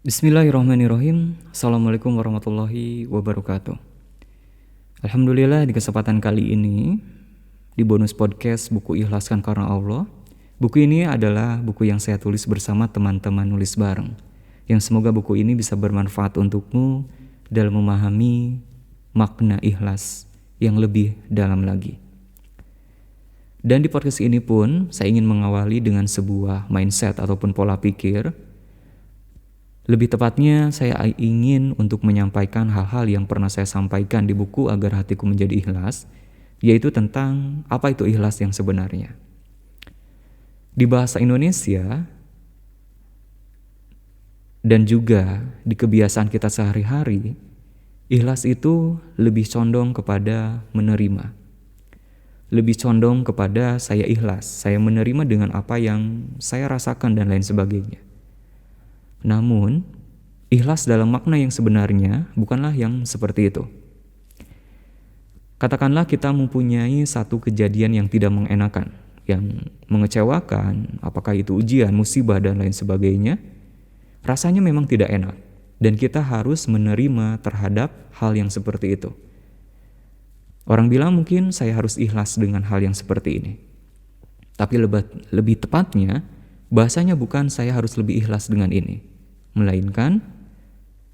Bismillahirrahmanirrahim. Assalamualaikum warahmatullahi wabarakatuh. Alhamdulillah di kesempatan kali ini di bonus podcast buku Ikhlaskan Karena Allah. Buku ini adalah buku yang saya tulis bersama teman-teman nulis bareng. Yang semoga buku ini bisa bermanfaat untukmu dalam memahami makna ikhlas yang lebih dalam lagi. Dan di podcast ini pun saya ingin mengawali dengan sebuah mindset ataupun pola pikir. Lebih tepatnya saya ingin untuk menyampaikan hal-hal yang pernah saya sampaikan di buku Agar Hatiku Menjadi Ikhlas, yaitu tentang apa itu ikhlas yang sebenarnya. Di bahasa Indonesia dan juga di kebiasaan kita sehari-hari, ikhlas itu lebih condong kepada menerima. Lebih condong kepada saya ikhlas, saya menerima dengan apa yang saya rasakan dan lain sebagainya. Namun, ikhlas dalam makna yang sebenarnya bukanlah yang seperti itu. Katakanlah kita mempunyai satu kejadian yang tidak mengenakan, yang mengecewakan, apakah itu ujian, musibah, dan lain sebagainya. Rasanya memang tidak enak, dan kita harus menerima terhadap hal yang seperti itu. Orang bilang mungkin saya harus ikhlas dengan hal yang seperti ini. Tapi lebih tepatnya, bahasanya bukan saya harus lebih ikhlas dengan ini, melainkan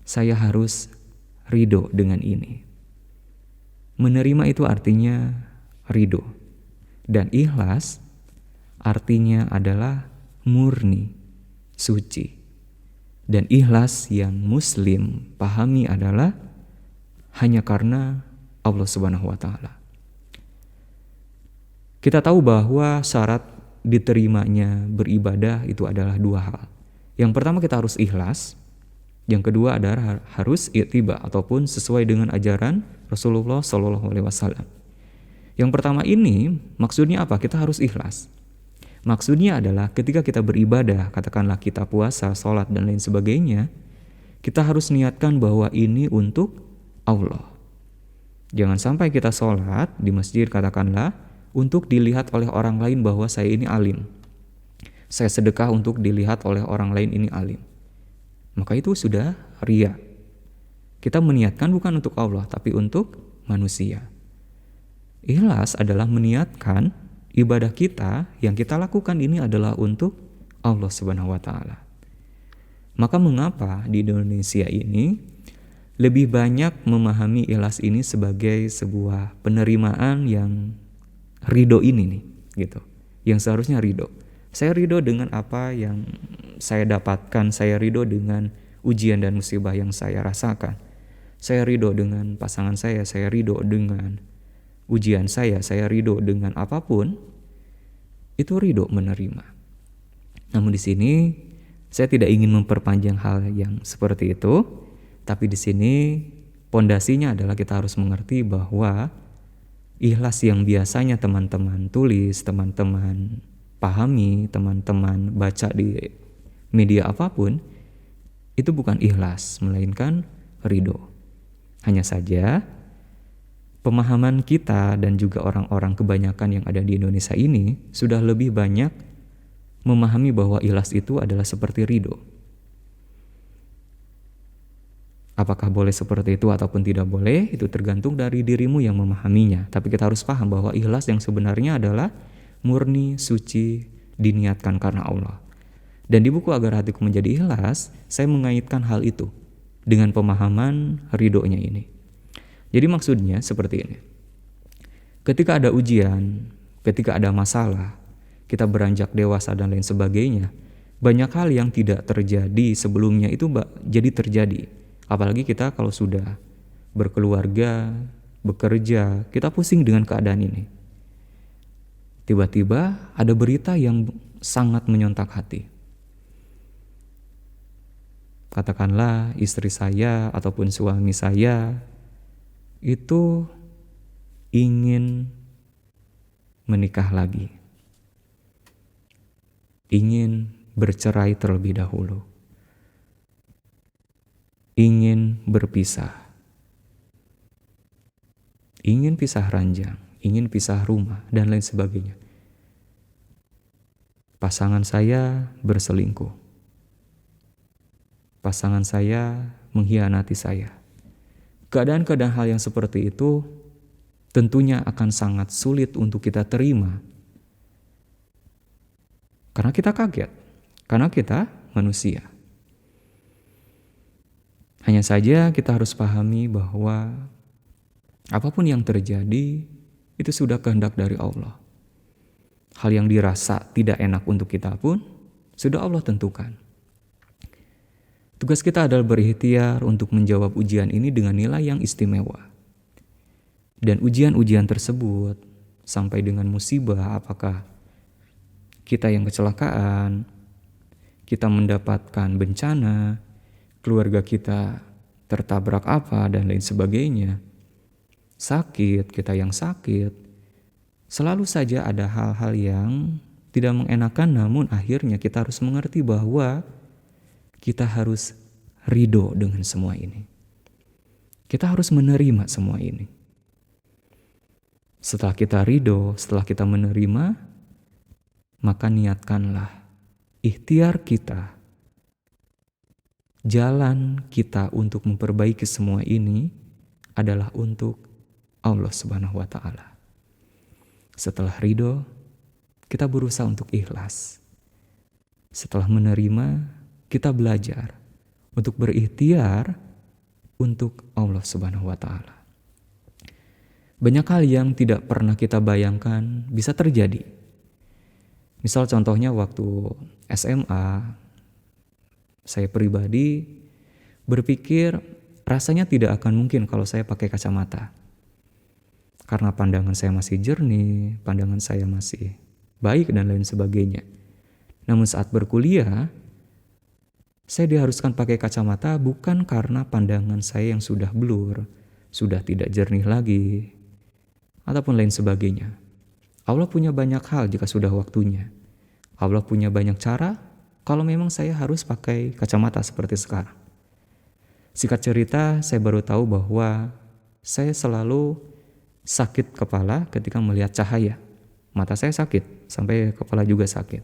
saya harus ridho dengan ini. Menerima itu artinya ridho, dan ikhlas artinya adalah murni, suci. Dan ikhlas yang Muslim pahami adalah hanya karena Allah Subhanahu wa Ta'ala. Kita tahu bahwa syarat diterimanya beribadah itu adalah dua hal. Yang pertama kita harus ikhlas, yang kedua adalah harus ittiba ataupun sesuai dengan ajaran Rasulullah SAW. Yang pertama ini maksudnya apa? Kita harus ikhlas. Maksudnya adalah ketika kita beribadah, katakanlah kita puasa, sholat dan lain sebagainya, kita harus niatkan bahwa ini untuk Allah. Jangan sampai kita sholat di masjid katakanlah untuk dilihat oleh orang lain bahwa saya ini alim. Saya sedekah untuk dilihat oleh orang lain ini alim. Maka itu sudah riya. Kita meniatkan bukan untuk Allah tapi untuk manusia. Ikhlas adalah meniatkan ibadah kita yang kita lakukan ini adalah untuk Allah Subhanahu wa Ta'ala. Maka mengapa di Indonesia ini lebih banyak memahami ikhlas ini sebagai sebuah penerimaan yang ridho ini nih, gitu. Yang seharusnya ridho. Saya ridho dengan apa yang saya dapatkan, saya ridho dengan ujian dan musibah yang saya rasakan. Saya ridho dengan pasangan saya ridho dengan ujian saya ridho dengan apapun. Itu ridho menerima. Namun di sini saya tidak ingin memperpanjang hal yang seperti itu, tapi di sini pondasinya adalah kita harus mengerti bahwa ikhlas yang biasanya teman-teman tulis, teman-teman pahami, teman-teman baca di media apapun, itu bukan ikhlas, melainkan ridho. Hanya saja pemahaman kita dan juga orang-orang kebanyakan yang ada di Indonesia ini sudah lebih banyak memahami bahwa ikhlas itu adalah seperti ridho. Apakah boleh seperti itu ataupun tidak boleh, itu tergantung dari dirimu yang memahaminya. Tapi kita harus paham bahwa ikhlas yang sebenarnya adalah murni, suci, diniatkan karena Allah. Dan di buku Agar Hatiku Menjadi Ikhlas, saya mengaitkan hal itu dengan pemahaman ridhonya ini. Jadi maksudnya seperti ini. Ketika ada ujian, ketika ada masalah, kita beranjak dewasa dan lain sebagainya, banyak hal yang tidak terjadi sebelumnya itu jadi terjadi. Apalagi kita kalau sudah berkeluarga, bekerja, kita pusing dengan keadaan ini. Tiba-tiba ada berita yang sangat menyontak hati. Katakanlah istri saya ataupun suami saya itu ingin menikah lagi. Ingin bercerai terlebih dahulu. Ingin berpisah. Ingin pisah ranjang, ingin pisah rumah, dan lain sebagainya. Pasangan saya berselingkuh. pasangan saya mengkhianati saya. Keadaan-keadaan hal yang seperti itu tentunya akan sangat sulit untuk kita terima. Karena kita kaget, karena kita manusia. Hanya saja kita harus pahami bahwa apapun yang terjadi itu sudah kehendak dari Allah. Hal yang dirasa tidak enak untuk kita pun sudah Allah tentukan. Tugas kita adalah berikhtiar untuk menjawab ujian ini dengan nilai yang istimewa. Dan ujian-ujian tersebut sampai dengan musibah, apakah kita yang kecelakaan, kita mendapatkan bencana, keluarga kita tertabrak apa dan lain sebagainya, sakit, kita yang sakit, selalu saja ada hal-hal yang tidak mengenakan, namun akhirnya kita harus mengerti bahwa kita harus ridho dengan semua ini. Kita harus menerima semua ini. Setelah kita ridho, setelah kita menerima, maka niatkanlah ikhtiar kita, jalan kita untuk memperbaiki semua ini adalah untuk Allah Subhanahu wa Ta'ala. Setelah ridho, kita berusaha untuk ikhlas. Setelah menerima, kita belajar untuk berikhtiar untuk Allah Subhanahu wa Ta'ala. Banyak hal yang tidak pernah kita bayangkan bisa terjadi. Misal contohnya waktu SMA, saya pribadi berpikir rasanya tidak akan mungkin kalau saya pakai kacamata. Karena pandangan saya masih jernih, pandangan saya masih baik dan lain sebagainya. Namun saat berkuliah, saya diharuskan pakai kacamata bukan karena pandangan saya yang sudah blur, sudah tidak jernih lagi, ataupun lain sebagainya. Allah punya banyak hal jika sudah waktunya. Allah punya banyak cara kalau memang saya harus pakai kacamata seperti sekarang. Singkat cerita, saya baru tahu bahwa saya selalu sakit kepala ketika melihat cahaya. Mata saya sakit, sampai kepala juga sakit.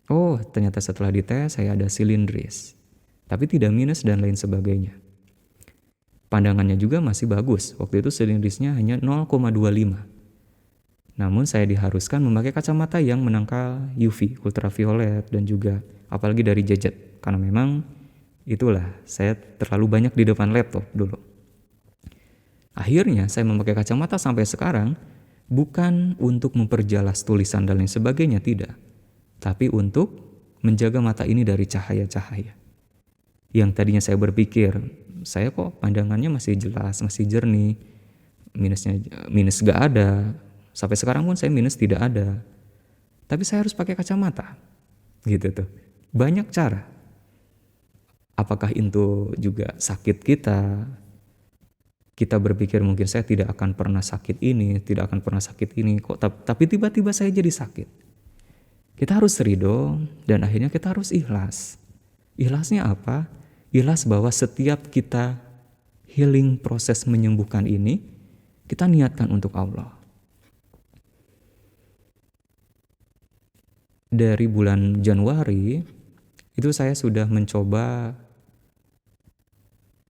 Oh, ternyata setelah dites saya ada silindris, tapi tidak minus dan lain sebagainya. Pandangannya juga masih bagus, waktu itu silindrisnya hanya 0,25. Namun saya diharuskan memakai kacamata yang menangkal UV, ultraviolet, dan juga apalagi dari gadget. Karena memang itulah, saya terlalu banyak di depan laptop dulu. Akhirnya saya memakai kacamata sampai sekarang, bukan untuk memperjelas tulisan dan lain sebagainya, tidak. Tapi untuk menjaga mata ini dari cahaya-cahaya. Yang tadinya saya berpikir, saya kok pandangannya masih jelas, masih jernih, minus gak ada. Sampai sekarang pun saya minus tidak ada. Tapi saya harus pakai kacamata. Gitu tuh. Banyak cara. Apakah itu juga sakit kita? Kita berpikir mungkin saya tidak akan pernah sakit ini, tidak akan pernah sakit ini. Tapi tiba-tiba saya jadi sakit. Kita harus ridho dan akhirnya kita harus ikhlas. Ikhlasnya apa? Ikhlas bahwa setiap kita healing proses menyembuhkan ini, kita niatkan untuk Allah. Dari bulan Januari, itu saya sudah mencoba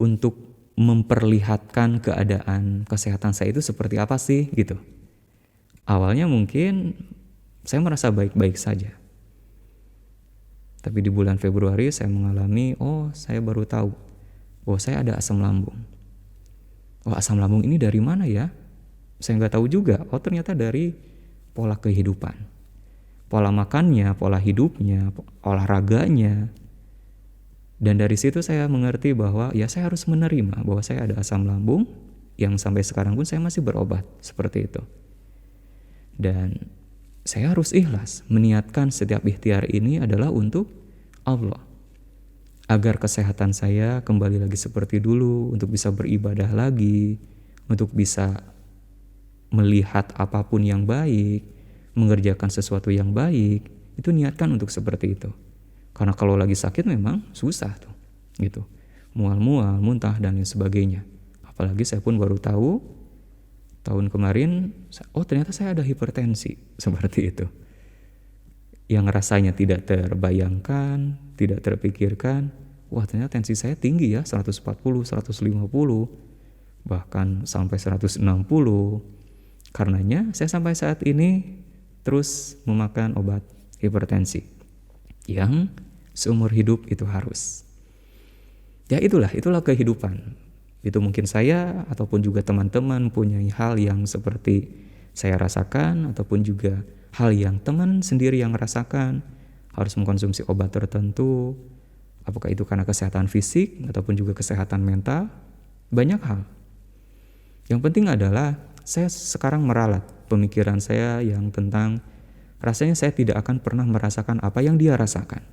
untuk memperlihatkan keadaan kesehatan saya itu seperti apa sih gitu. Awalnya mungkin saya merasa baik-baik saja. Tapi di bulan Februari saya mengalami, saya baru tahu, saya ada asam lambung. Asam lambung ini dari mana ya? Saya nggak tahu juga. Ternyata dari pola kehidupan. Pola makannya, pola hidupnya, olahraganya. Dan dari situ saya mengerti bahwa ya saya harus menerima bahwa saya ada asam lambung yang sampai sekarang pun saya masih berobat seperti itu. Dan saya harus ikhlas meniatkan setiap ikhtiar ini adalah untuk Allah. Agar kesehatan saya kembali lagi seperti dulu, untuk bisa beribadah lagi, untuk bisa melihat apapun yang baik, mengerjakan sesuatu yang baik, itu niatkan untuk seperti itu. Karena kalau lagi sakit memang susah tuh, gitu. Mual-mual, muntah dan lain sebagainya. Apalagi saya pun baru tahu tahun kemarin, ternyata saya ada hipertensi seperti itu. yang rasanya tidak terbayangkan, tidak terpikirkan. Wah, ternyata tensi saya tinggi ya, 140, 150, bahkan sampai 160. Karenanya saya sampai saat ini terus memakan obat hipertensi yang seumur hidup itu harus. Ya itulah kehidupan. Itu mungkin saya ataupun juga teman-teman punya hal yang seperti saya rasakan, ataupun juga hal yang teman sendiri yang rasakan, harus mengkonsumsi obat tertentu, apakah itu karena kesehatan fisik ataupun juga kesehatan mental, banyak hal. Yang penting adalah saya sekarang meralat pemikiran saya yang tentang rasanya saya tidak akan pernah merasakan apa yang dia rasakan.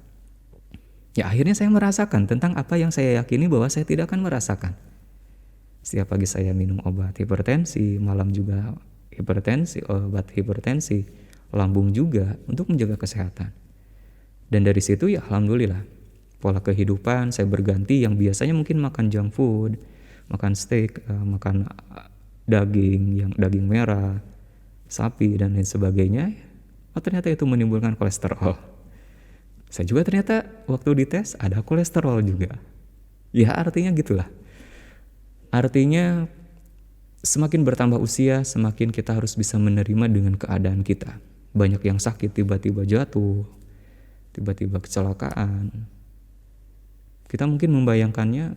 Ya akhirnya saya merasakan tentang apa yang saya yakini bahwa saya tidak akan merasakan. Setiap pagi saya minum obat hipertensi, malam juga hipertensi, obat hipertensi, lambung juga untuk menjaga kesehatan. Dan dari situ ya alhamdulillah, pola kehidupan saya berganti yang biasanya mungkin makan junk food, makan steak, makan daging merah, sapi dan lain sebagainya. Oh ternyata itu menimbulkan kolesterol. Saya juga ternyata waktu dites ada kolesterol juga. Ya artinya gitulah. Artinya semakin bertambah usia, semakin kita harus bisa menerima dengan keadaan kita. Banyak yang sakit tiba-tiba jatuh, tiba-tiba kecelakaan. Kita mungkin membayangkannya,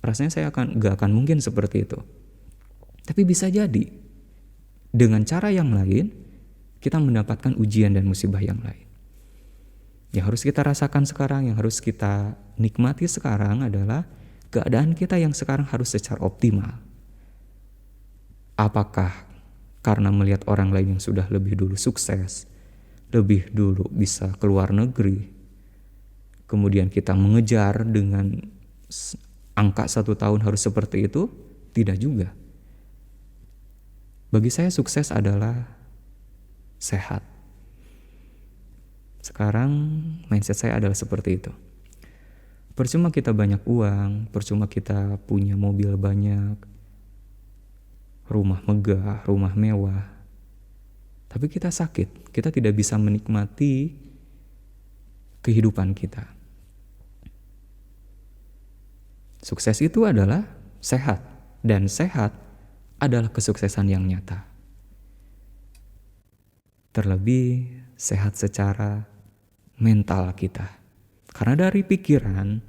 rasanya saya gak akan mungkin seperti itu. Tapi bisa jadi, dengan cara yang lain, kita mendapatkan ujian dan musibah yang lain. Yang harus kita rasakan sekarang, yang harus kita nikmati sekarang adalah keadaan kita yang sekarang harus secara optimal. Apakah karena melihat orang lain yang sudah lebih dulu sukses, lebih dulu bisa keluar negeri, kemudian kita mengejar dengan angka 1 tahun harus seperti itu? Tidak juga. Bagi saya sukses adalah sehat. Sekarang mindset saya adalah seperti itu. Percuma kita banyak uang, percuma kita punya mobil banyak, rumah megah, rumah mewah, tapi kita sakit, kita tidak bisa menikmati kehidupan kita. Sukses itu adalah sehat, dan sehat adalah kesuksesan yang nyata. Terlebih sehat secara mental kita. Karena dari pikiran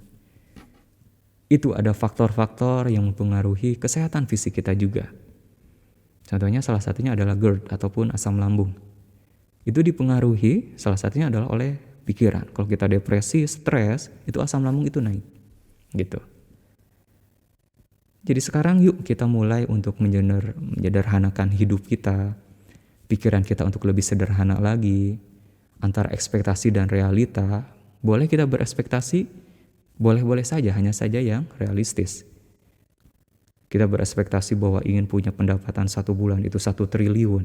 itu ada faktor-faktor yang mempengaruhi kesehatan fisik kita juga. Contohnya salah satunya adalah GERD ataupun asam lambung. Itu dipengaruhi salah satunya adalah oleh pikiran. Kalau kita depresi, stres, itu asam lambung itu naik. Gitu. Jadi sekarang yuk kita mulai untuk menyederhanakan hidup kita, pikiran kita untuk lebih sederhana lagi. Antara ekspektasi dan realita, boleh kita berekspektasi, boleh-boleh saja, hanya saja yang realistis. Kita berekspektasi bahwa ingin punya pendapatan 1 bulan itu 1 triliun.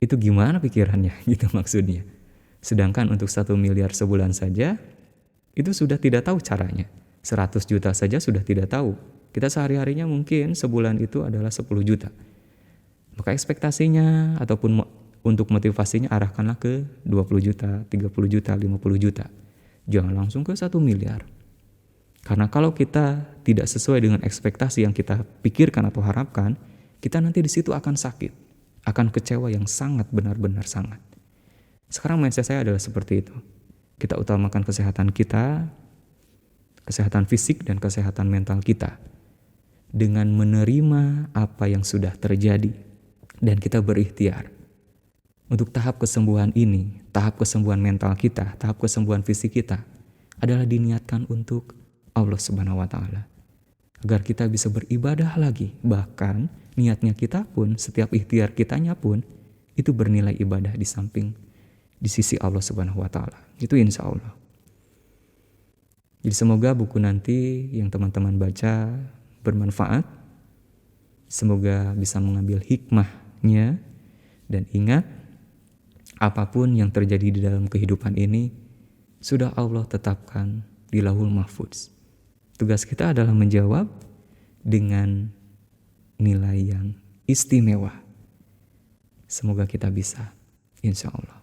Itu gimana pikirannya? Gitu maksudnya. Sedangkan untuk 1 miliar sebulan saja, itu sudah tidak tahu caranya. 100 juta saja sudah tidak tahu. Kita sehari-harinya mungkin sebulan itu adalah 10 juta. Maka ekspektasinya ataupun untuk motivasinya arahkanlah ke 20 juta, 30 juta, 50 juta. Jangan langsung ke 1 miliar. Karena kalau kita tidak sesuai dengan ekspektasi yang kita pikirkan atau harapkan, kita nanti di situ akan sakit, akan kecewa yang sangat, benar-benar sangat. Sekarang mindset saya adalah seperti itu. Kita utamakan kesehatan kita, kesehatan fisik dan kesehatan mental kita, dengan menerima apa yang sudah terjadi, dan kita berikhtiar. Untuk tahap kesembuhan ini, tahap kesembuhan mental kita, tahap kesembuhan fisik kita adalah diniatkan untuk Allah Subhanahu wa Ta'ala. Agar kita bisa beribadah lagi. Bahkan niatnya kita pun, setiap ikhtiar kitanya pun, itu bernilai ibadah di sisi Allah Subhanahu wa Ta'ala. Itu insya Allah. Jadi semoga buku nanti yang teman-teman baca bermanfaat. Semoga bisa mengambil hikmahnya. Dan ingat, apapun yang terjadi di dalam kehidupan ini sudah Allah tetapkan di Lauhul Mahfuz. Tugas kita adalah menjawab dengan nilai yang istimewa. Semoga kita bisa, insya Allah.